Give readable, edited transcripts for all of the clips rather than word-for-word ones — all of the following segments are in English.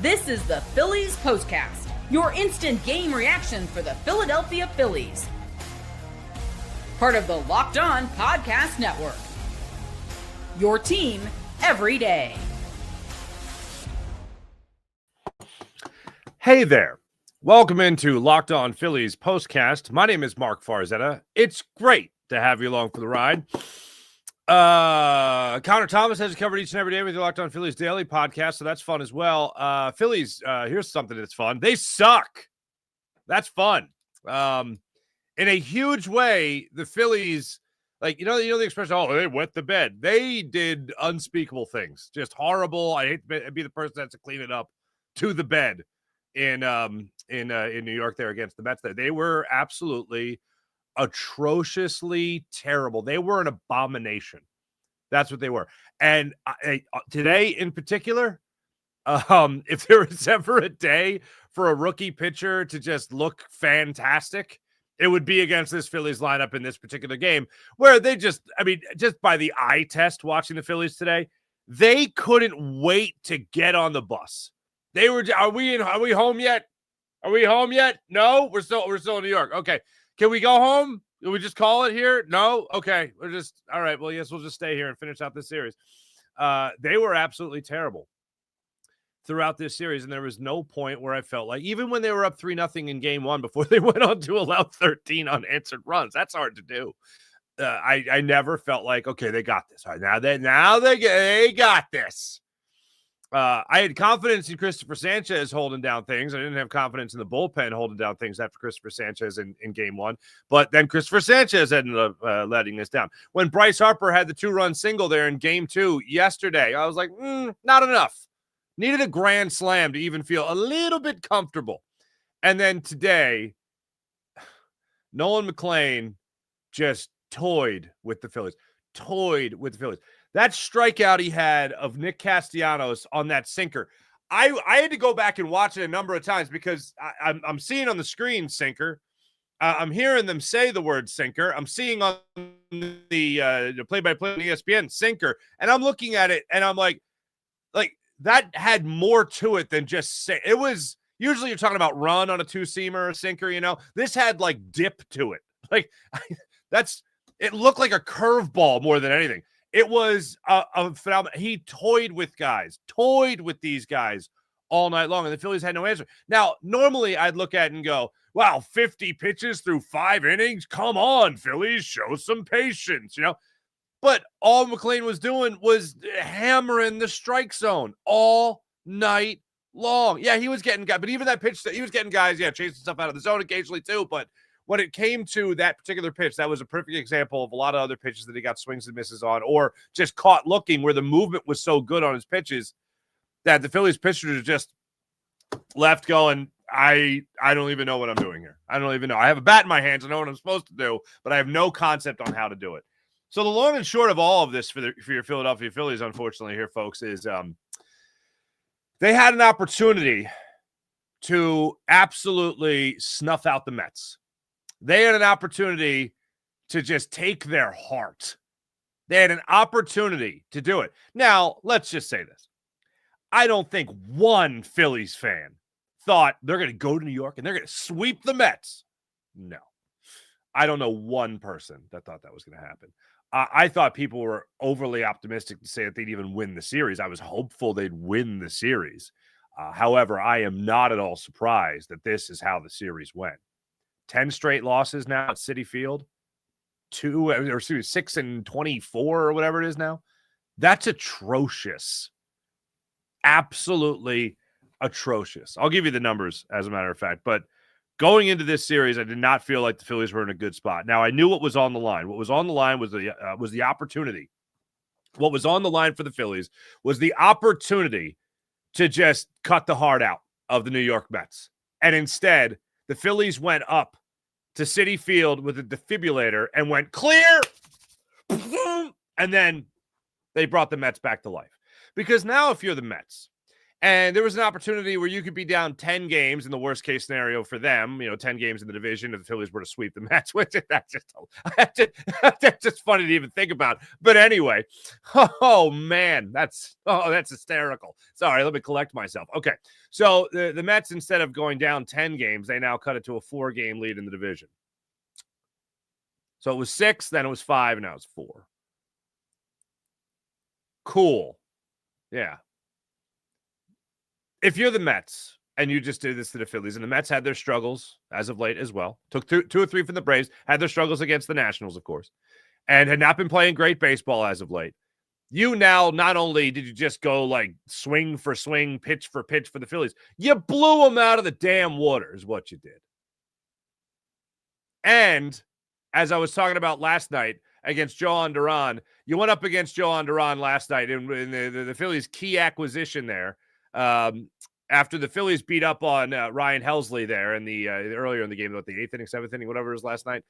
This is the Phillies POSTCAST, your instant game reaction for the Philadelphia Phillies. Part of the Locked On Podcast Network. Your team every day. Hey there. Welcome into Locked On Phillies POSTCAST. My name is Mark Farzetta. It's great to have you along for the ride. Connor Thomas has you covered each and every day with your Locked On Phillies Daily podcast, so that's fun as well. Phillies, here's something that's fun. They suck. That's fun. In a huge way, the Phillies, you know the expression, oh, they wet the bed. They did unspeakable things. Just horrible. I hate to be the person that's to clean it up to the bed in New York there against the Mets there. They were absolutely atrociously terrible. They were an abomination. That's what they were. And today in particular, if there was ever a day for a rookie pitcher to just look fantastic, it would be against this Phillies lineup in this particular game, where they just by the eye test watching the Phillies today, they couldn't wait to get on the bus. They were, are we home yet? Are we home yet? No, we're still in New York. Okay. Can we go home? Can we just call it here? No? Okay. We're just, all right. Well, yes, we'll just stay here and finish out this series. They were absolutely terrible throughout this series, and there was no point where I felt like, even when they were up 3-0 in game one before they went on to allow 13 unanswered runs, that's hard to do. I never felt like, okay, they got this. All right, now they got this. I had confidence in Christopher Sanchez holding down things. I didn't have confidence in the bullpen holding down things after Christopher Sanchez in game one. But then Christopher Sanchez ended up letting us down. When Bryce Harper had the 2-run single there in game two yesterday, I was like, not enough. Needed a grand slam to even feel a little bit comfortable. And then today, Nolan McLean just toyed with the Phillies. That strikeout he had of Nick Castellanos on that sinker, I had to go back and watch it a number of times because I'm seeing on the screen sinker. I'm hearing them say the word sinker. I'm seeing on the play-by-play on ESPN sinker, and I'm looking at it, and I'm like that had more to it than just say. It was usually you're talking about run on a two-seamer or sinker, you know. This had like dip to it. It looked like a curveball more than anything. It was a phenomenal. He toyed with these guys all night long, and the Phillies had no answer. Now, normally I'd look at it and go, wow, 50 pitches through 5 innings? Come on, Phillies, show some patience, you know? But all McLean was doing was hammering the strike zone all night long. Yeah, he was getting guys, but even that pitch, he was getting guys, chasing stuff out of the zone occasionally too, but when it came to that particular pitch, that was a perfect example of a lot of other pitches that he got swings and misses on, or just caught looking where the movement was so good on his pitches that the Phillies pitchers just left going, I don't even know what I'm doing here. I don't even know. I have a bat in my hands. I know what I'm supposed to do, but I have no concept on how to do it. So the long and short of all of this for your Philadelphia Phillies, unfortunately here, folks, is they had an opportunity to absolutely snuff out the Mets. They had an opportunity to just take their heart. They had an opportunity to do it. Now, let's just say this. I don't think one Phillies fan thought they're going to go to New York and they're going to sweep the Mets. No. I don't know one person that thought that was going to happen. I thought people were overly optimistic to say that they'd even win the series. I was hopeful they'd win the series. However, I am not at all surprised that this is how the series went. 10 straight losses now at Citi Field, 6-24 or whatever it is now. That's atrocious. Absolutely atrocious. I'll give you the numbers as a matter of fact, but going into this series, I did not feel like the Phillies were in a good spot. Now I knew what was on the line. What was on the line was the opportunity. What was on the line for the Phillies was the opportunity to just cut the heart out of the New York Mets. And instead, the Phillies went up to Citi Field with a defibrillator and went clear, and then they brought the Mets back to life. Because now if you're the Mets And there was an opportunity where you could be down 10 games in the worst case scenario for them, 10 games in the division if the Phillies were to sweep the Mets, which that's just funny to even think about. But anyway, oh man, that's hysterical. Sorry, let me collect myself. Okay. So the Mets, instead of going down 10 games, they now cut it to a 4-game lead in the division. So it was 6, then it was 5, and now it's 4. Cool. Yeah. If you're the Mets and you just did this to the Phillies, and the Mets had their struggles as of late as well, took 2 or 3 from the Braves, had their struggles against the Nationals, of course, and had not been playing great baseball as of late. You now, not only did you just go like swing for swing, pitch for pitch for the Phillies, you blew them out of the damn water is what you did. And as I was talking about last night against Jhoan Duran, you went up against Jhoan Duran last night in the Phillies' key acquisition there. After the Phillies beat up on Ryan Helsley there in the earlier in the game, about the 8th inning, 7th inning, whatever it was last night,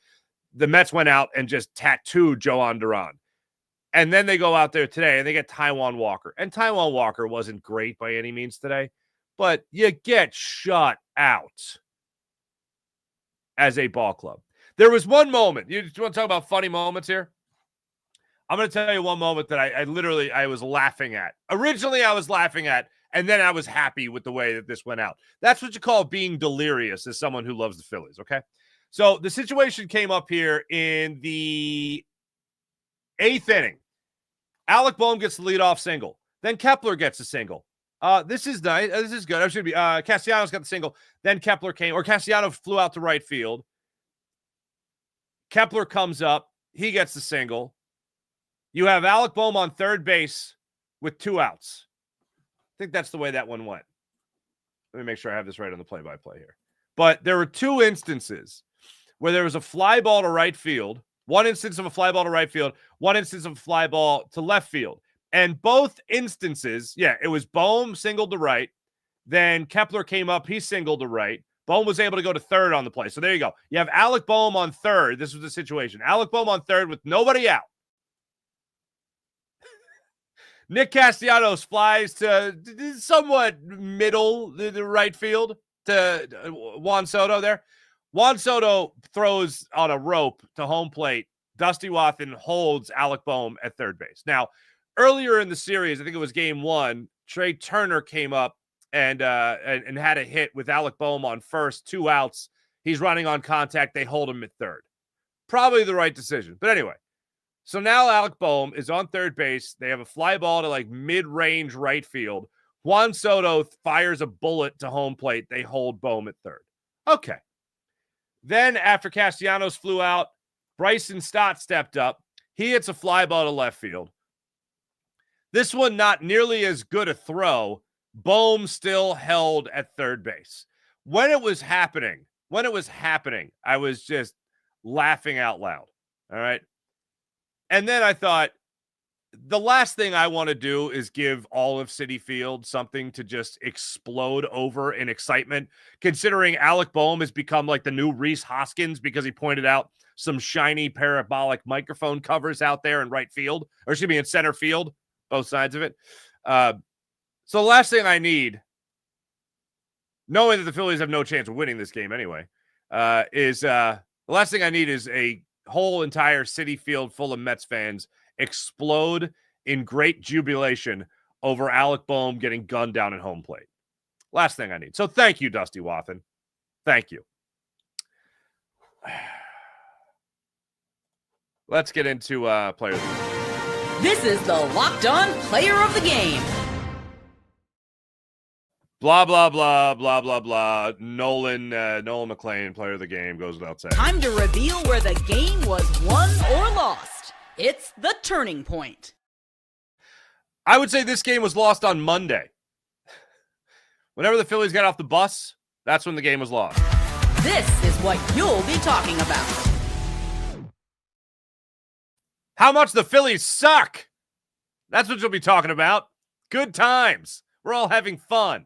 the Mets went out and just tattooed Jhoan Duran. And then they go out there today and they get Taijuan Walker. And Taijuan Walker wasn't great by any means today, but you get shut out as a ball club. There was one moment. You want to talk about funny moments here? I'm going to tell you one moment that I was laughing at. Originally, I was laughing at, and then I was happy with the way that this went out. That's what you call being delirious as someone who loves the Phillies, okay? So the situation came up here in the 8th inning. Alec Boehm gets the leadoff single. Then Kepler gets a single. This is nice. This is good. I should be. Castellanos got the single. Then Castellanos flew out to right field. Kepler comes up. He gets the single. You have Alec Boehm on third base with 2 outs. I think that's the way that one went. Let me make sure I have this right on the play-by-play here. But there were 2 instances where there was a fly ball to right field. One instance of a fly ball to right field, one instance of a fly ball to left field. And both instances, it was Boehm singled to right. Then Kepler came up, he singled to right. Boehm was able to go to third on the play. So there you go. You have Alec Boehm on third. This was the situation. Alec Boehm on third with nobody out. Nick Castellanos flies to somewhat middle the right field to Juan Soto there. Juan Soto throws on a rope to home plate. Dusty Wathan holds Alec Boehm at third base. Now, earlier in the series, I think it was game 1, Trey Turner came up and had a hit with Alec Boehm on first, 2 outs. He's running on contact. They hold him at third. Probably the right decision. But anyway, so now Alec Boehm is on third base. They have a fly ball to like mid-range right field. Juan Soto fires a bullet to home plate. They hold Boehm at third. Okay. Then after Castellanos flew out, Bryson Stott stepped up. He hits a fly ball to left field. This one not nearly as good a throw. Boehm still held at third base. When it was happening, I was just laughing out loud. All right. And then I thought, the last thing I want to do is give all of Citi Field something to just explode over in excitement, considering Alec Boehm has become like the new Reese Hoskins because he pointed out some shiny parabolic microphone covers out there in right field, or excuse me, in center field, both sides of it. So the last thing I need, knowing that the Phillies have no chance of winning this game anyway, is the last thing I need is a whole entire Citi Field full of Mets fans explode in great jubilation over Alec Boehm getting gunned down at home plate. Last thing I need. So thank you, Dusty Wathan. Thank you. Let's get into players. This is the Locked On Player of the Game. Blah, blah, blah, blah, blah, blah. Nolan McLean, player of the game, goes without saying. Time to reveal where the game was won or lost. It's the turning point. I would say this game was lost on Monday. Whenever the Phillies got off the bus, that's when the game was lost. This is what you'll be talking about. How much the Phillies suck. That's what you'll be talking about. Good times. We're all having fun.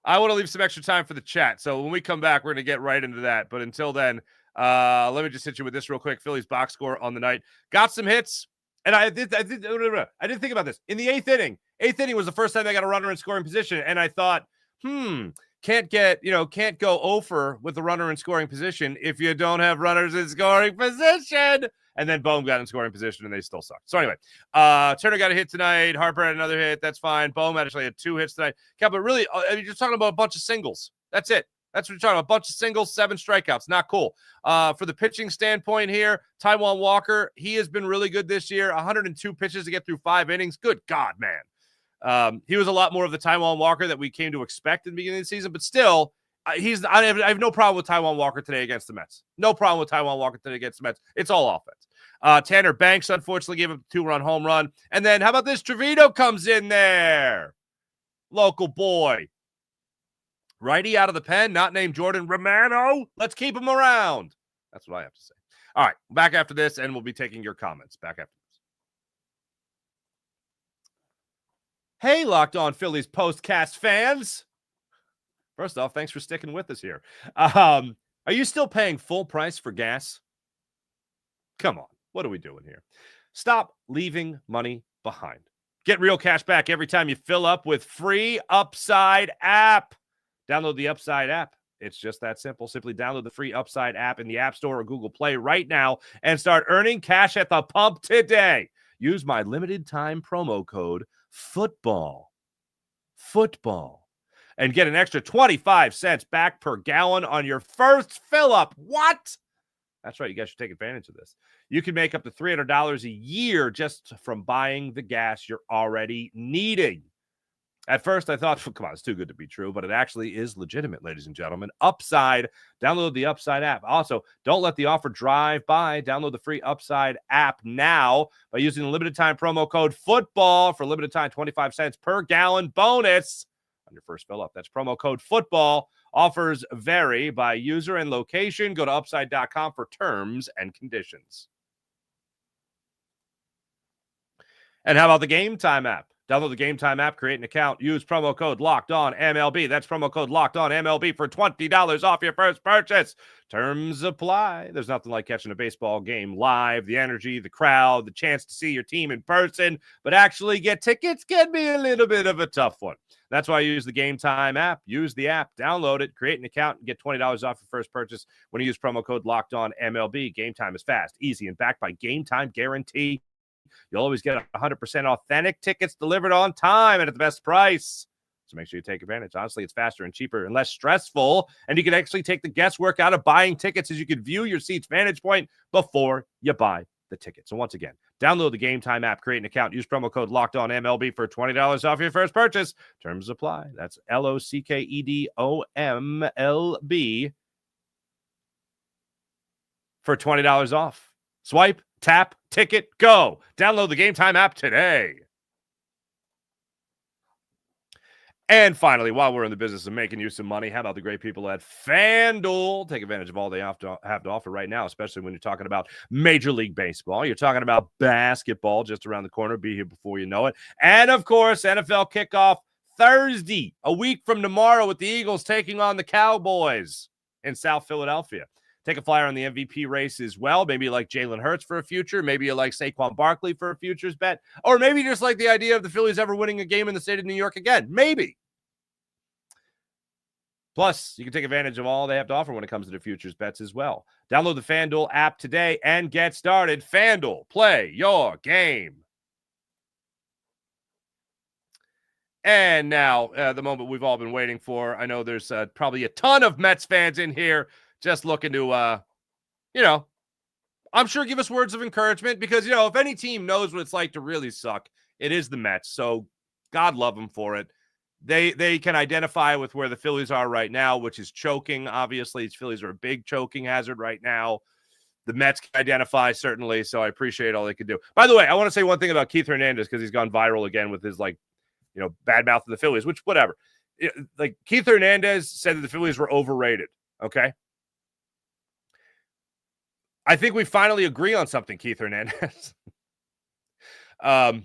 I want to leave some extra time for the chat. So when we come back, we're going to get right into that. But until then, let me just hit you with this real quick. Phillies box score on the night. Got some hits. And I did think about this. In the 8th inning, 8th inning was the first time they got a runner in scoring position. And I thought, can't go over with the runner in scoring position if you don't have runners in scoring position. And then Bohm got in scoring position, and they still suck. So anyway, Turner got a hit tonight. Harper had another hit. That's fine. Bohm actually had 2 hits tonight. But really, you're just talking about a bunch of singles. That's it. That's what you're talking about. A bunch of singles, 7 strikeouts. Not cool. For the pitching standpoint here, Taijuan Walker, he has been really good this year. 102 pitches to get through 5 innings. Good God, man. He was a lot more of the Taijuan Walker that we came to expect in the beginning of the season, but still, I have no problem with Taijuan Walker today against the Mets. No problem with Taijuan Walker today against the Mets. It's all offense. Tanner Banks, unfortunately, gave up a 2-run home run. And then how about this? Trevino comes in there. Local boy. Righty out of the pen, not named Jordan Romano. Let's keep him around. That's what I have to say. All right, back after this, and we'll be taking your comments. Back after this. Hey, Locked On Phillies postcast fans. First off, thanks for sticking with us here. Are you still paying full price for gas? Come on, what are we doing here? Stop leaving money behind. Get real cash back every time you fill up with free Upside app. Download the Upside app. It's just that simple. Simply download the free Upside app in the App Store or Google Play right now and start earning cash at the pump today. Use my limited time promo code FOOTBALL, and get an extra 25 cents back per gallon on your first fill up. What? That's right. You guys should take advantage of this. You can make up to $300 a year just from buying the gas you're already needing. At first, I thought, come on, it's too good to be true, but it actually is legitimate, ladies and gentlemen. Upside, download the Upside app. Also, don't let the offer drive by. Download the free Upside app now by using the limited time promo code FOOTBALL for limited time 25 cents per gallon bonus on your first fill up. That's promo code FOOTBALL. Offers vary by user and location. Go to upside.com for terms and conditions. And how about the Game Time app? Download the Game Time app, create an account, use promo code LOCKEDONMLB. That's promo code LOCKEDONMLB for $20 off your first purchase. Terms apply. There's nothing like catching a baseball game live. The energy, the crowd, the chance to see your team in person, but actually get tickets can be a little bit of a tough one. That's why I use the Game Time app. Use the app, download it, create an account, and get $20 off your first purchase when you use promo code LOCKEDONMLB. Game Time is fast, easy, and backed by Game Time Guarantee. You'll always get 100% authentic tickets delivered on time and at the best price. So make sure you take advantage. Honestly, it's faster and cheaper and less stressful. And you can actually take the guesswork out of buying tickets as you can view your seat's vantage point before you buy the ticket. So once again, download the Game Time app, create an account, use promo code LOCKEDONMLB for $20 off your first purchase. Terms apply. That's LOCKEDONMLB for $20 off. Swipe, tap, ticket, go. Download the Game Time app today. And finally, while we're in the business of making you some money, how about the great people at FanDuel? Take advantage of all they have to offer right now, especially when you're talking about Major League Baseball. You're talking about basketball just around the corner. Be here before you know it. And, of course, NFL kickoff Thursday, a week from tomorrow, with the Eagles taking on the Cowboys in South Philadelphia. Take a flyer on the MVP race as well. Maybe you like Jalen Hurts for a future. Maybe you like Saquon Barkley for a futures bet. Or maybe you just like the idea of the Phillies ever winning a game in the state of New York again. Maybe. Plus, you can take advantage of all they have to offer when it comes to the futures bets as well. Download the FanDuel app today and get started. FanDuel, play your game. And now, the moment we've all been waiting for. I know there's probably a ton of Mets fans in here just looking to, I'm sure give us words of encouragement because, if any team knows what it's like to really suck, it is the Mets. So God love them for it. They can identify with where the Phillies are right now, which is choking. Obviously, the Phillies are a big choking hazard right now. The Mets can identify, certainly, so I appreciate all they can do. By the way, I want to say one thing about Keith Hernandez because he's gone viral again with his, bad mouth of the Phillies, which, whatever. Keith Hernandez said that the Phillies were overrated, okay? I think we finally agree on something, Keith Hernandez. You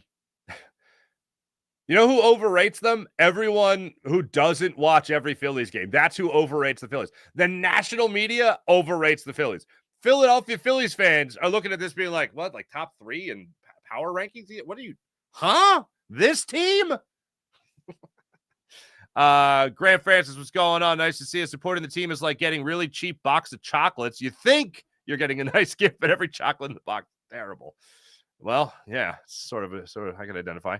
know who overrates them? Everyone who doesn't watch every Phillies game. That's who overrates the Phillies. The national media overrates the Phillies. Philadelphia Phillies fans are looking at this being like, what, like top 3 in power rankings? What are you, huh? This team? Grant Francis, what's going on? Nice to see you. Supporting the team is like getting really cheap box of chocolates. You think you're getting a nice gift, but every chocolate in the box is terrible. Well, yeah, sort of I can identify.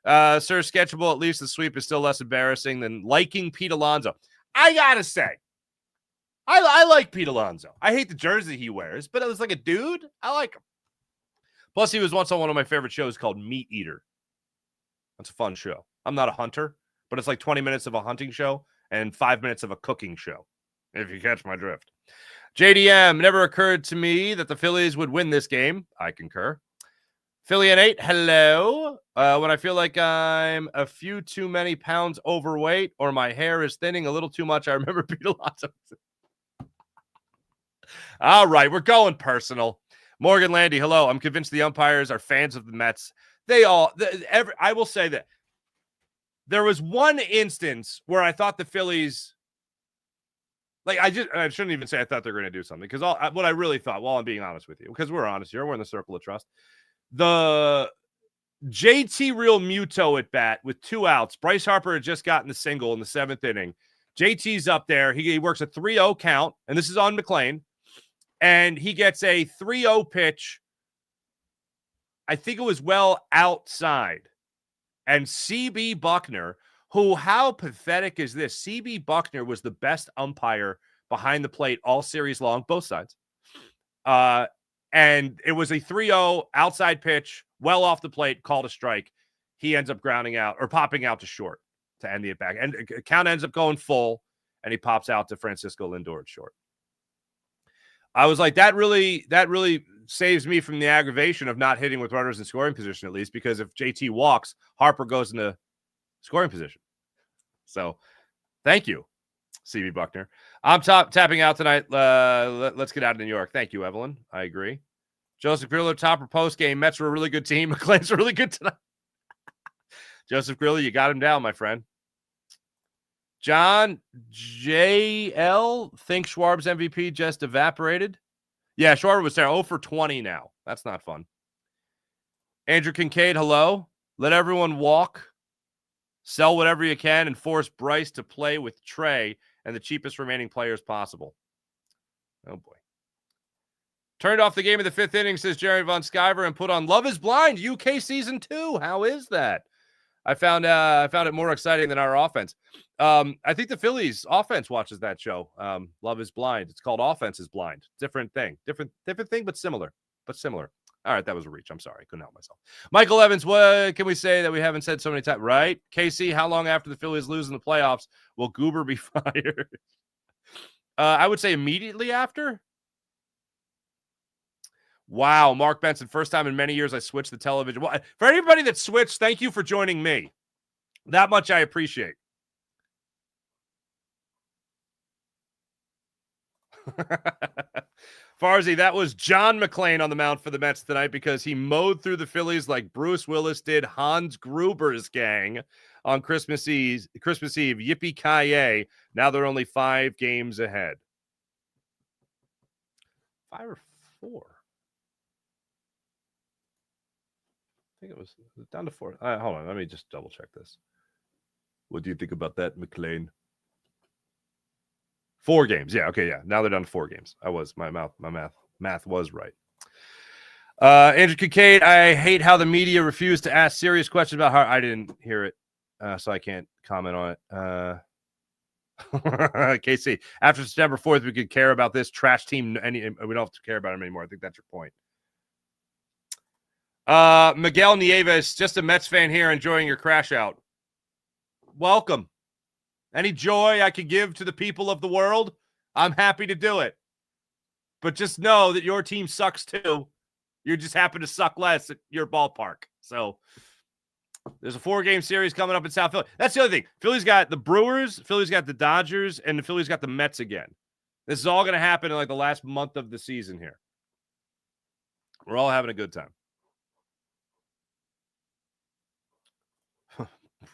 Sir Sketchable, at least the sweep is still less embarrassing than liking Pete Alonso. I gotta say, I like Pete Alonso. I hate the jersey he wears, but it was like a dude. I like him. Plus, he was once on one of my favorite shows called Meat Eater. That's a fun show. I'm not a hunter, but it's like 20 minutes of a hunting show and 5 minutes of a cooking show, if you catch my drift. JDM, never occurred to me that the Phillies would win this game. I concur. Philly and 8, hello. When I feel like I'm a few too many pounds overweight or my hair is thinning a little too much, I remember Pete Alonso. All right, we're going personal. Morgan Landy, hello. I'm convinced the umpires are fans of the Mets. I will say that there was one instance where I thought the Phillies, I shouldn't even say I thought they were going to do something, because what I really thought, well, I'm being honest with you, because we're honest here, we're in the circle of trust. The JT Real Muto at bat with 2 outs. Bryce Harper had just gotten the single in the 7th inning. JT's up there. He works a 3-0 count, and this is on McLean. And he gets a 3-0 pitch. I think it was well outside. And C.B. Buckner, who, how pathetic is this? C.B. Buckner was the best umpire behind the plate all series long, both sides. And it was a 3-0 outside pitch, well off the plate, called a strike. He ends up grounding out or popping out to short to end the at-bat. And count ends up going full, and he pops out to Francisco Lindor at short. I was like, that really saves me from the aggravation of not hitting with runners in scoring position, at least, because if JT walks, Harper goes into scoring position. So thank you, CB Buckner. I'm tapping out tonight. Let's get out of New York. Thank you, Evelyn. I agree. Joseph Grillo, top or post game. Mets were a really good team. McLean's really good tonight. Joseph Grillo, you got him down, my friend. John JL thinks Schwarb's MVP just evaporated. Yeah, Schwarber was there. 0 for 20 now. That's not fun. Andrew Kincaid, hello. Let everyone walk. Sell whatever you can and force Bryce to play with Trey and the cheapest remaining players possible. Oh, boy. Turned off the game of the 5th inning, says Jerry Von Sciver, and put on Love is Blind, UK Season 2. How is that? I found it more exciting than our offense. I think the Phillies offense watches that show. Love is Blind. It's called Offense is Blind. Different thing, but similar. All right, that was a reach. I'm sorry, I couldn't help myself. Michael Evans, what can we say that we haven't said so many times? Right, KC. How long after the Phillies lose in the playoffs will Goober be fired? I would say immediately after. Wow, Mark Benson, first time in many years I switched the television. Well, for anybody that switched, thank you for joining me. That much I appreciate. Farzy, that was John McLean on the mound for the Mets tonight because he mowed through the Phillies like Bruce Willis did Hans Gruber's gang on Christmas Eve. Yippee-ki-yay. Now they're only 5 games ahead. 5 or 4? I think it was down to 4. Hold on, let me just double check this. What do you think about that, McLean? 4 games. Yeah, okay, yeah. Now they're down to 4 games. My math was right. Andrew Kincaid, I hate how the media refused to ask serious questions about how I didn't hear it, so I can't comment on it. KC, after September 4th, we could care about this trash team. We don't have to care about them anymore. I think that's your point. Miguel Nieves, just a Mets fan here, enjoying your crash out. Welcome. Any joy I could give to the people of the world, I'm happy to do it. But just know that your team sucks too. You just happen to suck less at your ballpark. So there's a 4-game series coming up in South Philly. That's the other thing. Philly's got the Brewers, Philly's got the Dodgers, and the Philly's got the Mets again. This is all going to happen in like the last month of the season here. We're all having a good time.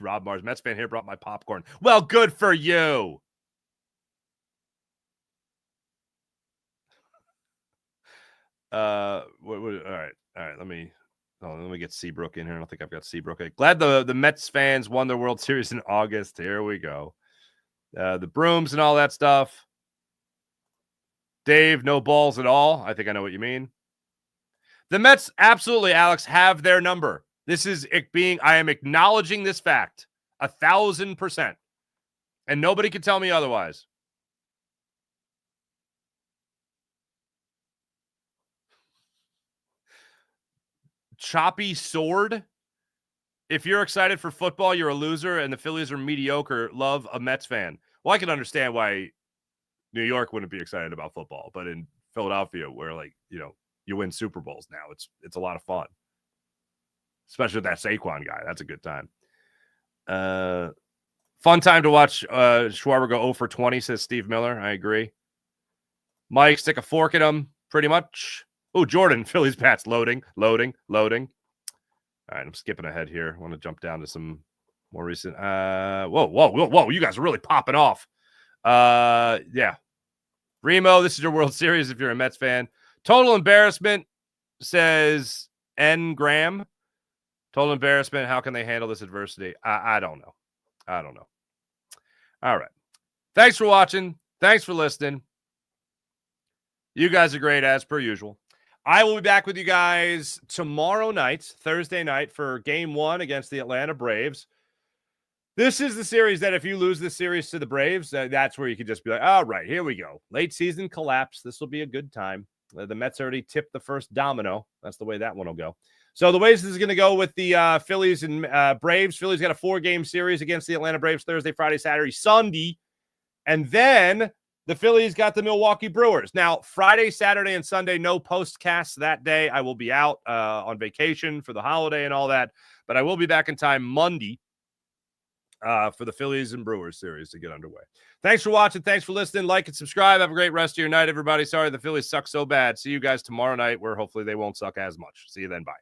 Rob Mars, Mets fan here, brought my popcorn. Well, good for you. All right. Let me Oh, let me get Seabrook in here. I don't think I've got Seabrook. Glad the Mets fans won their World Series in August. Here we go. The brooms and all that stuff. Dave, no balls at all. I think I know what you mean. The Mets absolutely, Alex, have their number. This is it being, I am acknowledging this fact 1,000%. And nobody can tell me otherwise. Choppy sword. If you're excited for football, you're a loser, and the Phillies are mediocre. Love, a Mets fan. Well, I can understand why New York wouldn't be excited about football, but in Philadelphia, where you win Super Bowls now, it's a lot of fun, especially with that Saquon guy. That's a good time. Fun time to watch Schwarber go 0 for 20, says Steve Miller. I agree. Mike, stick a fork in him, pretty much. Oh, Jordan, Phillies Pats, loading. All right, I'm skipping ahead here. I want to jump down to some more recent. Whoa. You guys are really popping off. Yeah. Remo, this is your World Series if you're a Mets fan. Total embarrassment, says N. Graham. Total embarrassment. How can they handle this adversity? I don't know. All right. Thanks for watching. Thanks for listening. You guys are great as per usual. I will be back with you guys tomorrow night, Thursday night, for Game 1 against the Atlanta Braves. This is the series that if you lose this series to the Braves, that's where you can just be like, all right, here we go. Late season collapse. This will be a good time. The Mets already tipped the first domino. That's the way that one will go. So the ways this is going to go with the Phillies and Braves. Phillies got a 4-game series against the Atlanta Braves Thursday, Friday, Saturday, Sunday. And then the Phillies got the Milwaukee Brewers. Now, Friday, Saturday, and Sunday, no postcasts that day. I will be out on vacation for the holiday and all that. But I will be back in time Monday for the Phillies and Brewers series to get underway. Thanks for watching. Thanks for listening. Like and subscribe. Have a great rest of your night, everybody. Sorry the Phillies suck so bad. See you guys tomorrow night where hopefully they won't suck as much. See you then. Bye.